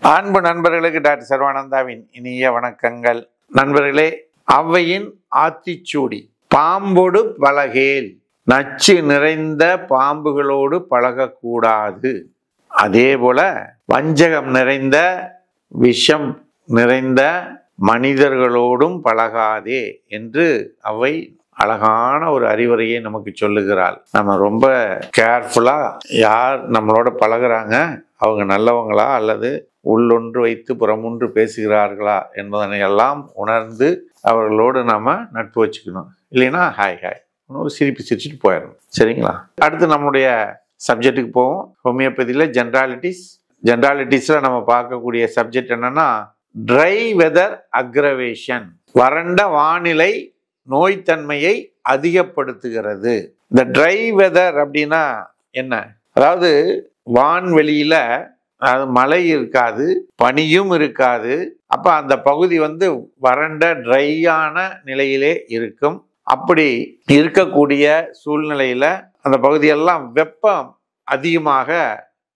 அன்பு நண்பர்களுக்கு டாக்டர் சர்வானந்தாவின் இனிய வணக்கங்கள். நண்பர்களே, ஔவையின் ஆத்திச்சூடி. பாம்பொடு பழகேல், நச்சு நிறைந்த பாம்புகளோடு பழகக்கூடாது. அதே போல வஞ்சகம் நிறைந்த, விஷம் நிறைந்த மனிதர்களோடும் பழகாதே என்று ஔவை அழகான ஒரு அறிவுரையை நமக்கு சொல்லுகிறாள். நம்ம ரொம்ப கேர்ஃபுல்லா யார் நம்மளோட பழகுறாங்க, அவங்க நல்லவங்களா அல்லது உள்ளொன்று வைத்து புறமொன்று பேசுகிறார்களா என்பதனை எல்லாம் உணர்ந்து அவர்களோடு நாம நட்பு வச்சுக்கணும். இல்லைன்னா ஹாய் ஹாய் ஒரு சிரிப்பு சிரிச்சுட்டு போயிடணும். சரிங்களா? அடுத்து நம்முடைய சப்ஜெக்டுக்கு போவோம். ஹோமியோபதியில் ஜென்ராலிட்டிஸ்ல நம்ம பார்க்கக்கூடிய சப்ஜெக்ட் என்னன்னா, ட்ரை வெதர் அக்ரவேஷன். வறண்ட வானிலை நோய்த்தன்மையை அதிகப்படுத்துகிறது. இந்த ட்ரை வெதர் அப்படின்னா என்ன? அதாவது வான்வெளியில மழை இருக்காது, பனியும் இருக்காது. அப்ப அந்த பகுதி வறண்ட ட்ரையான நிலையிலே இருக்கும். அப்படி இருக்கக்கூடிய சூழ்நிலையில அந்த பகுதியெல்லாம் வெப்பம் அதிகமாக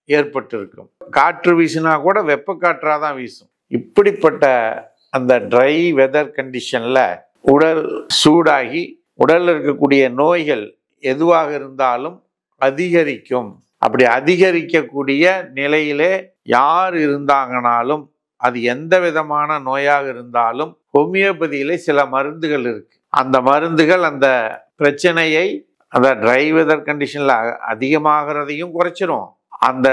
ஏற்பட்டிருக்கும். காற்று வீசினா கூட வெப்ப காற்றாதான் வீசும். இப்படிப்பட்ட அந்த ட்ரை வெதர் கண்டிஷன்ல உடல் சூடாகி உடல்ல இருக்கக்கூடிய நோய்கள் எதுவாக இருந்தாலும் அதிகரிக்கும். அப்படி அதிகரிக்கக்கூடிய நிலையிலே யார் இருந்தாங்கனாலும், அது எந்த விதமான நோயாக இருந்தாலும் ஹோமியோபதியிலே சில மருந்துகள் இருக்கு. அந்த மருந்துகள் அந்த பிரச்சனையை, அந்த ட்ரை வெதர் கண்டிஷன்ல அதிகமாகிறதையும் குறைச்சிரும். அந்த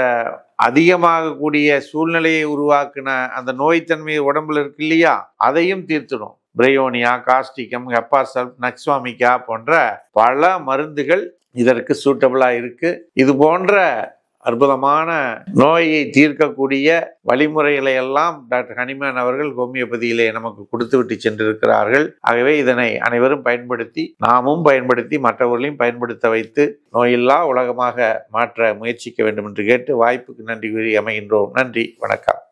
அதிகமாகக்கூடிய சூழ்நிலையை உருவாக்குன அந்த நோய்த்தன்மை உடம்புல இருக்கு இல்லையா, அதையும் தீர்த்துடும். பிரையோனியா, காஸ்டிகம், ஹெப்பாசல்ப், நக்ஸ்வாமிகா போன்ற பல மருந்துகள் இதற்கு சூட்டபிளா இருக்கு. இது போன்ற அற்புதமான நோயை தீர்க்கக்கூடிய வழிமுறைகளை எல்லாம் டாக்டர் ஹனிமேன் அவர்கள் ஹோமியோபதியிலே நமக்கு கொடுத்து விட்டு சென்றிருக்கிறார்கள். ஆகவே இதனை அனைவரும் பயன்படுத்தி, நாமும் பயன்படுத்தி, மற்றவர்களையும் பயன்படுத்த வைத்து நோயில்லா உலகமாக மாற்ற முயற்சிக்க வேண்டும் என்று கேட்டு வாய்ப்புக்கு நன்றி கூறி அமைகின்றோம். நன்றி, வணக்கம்.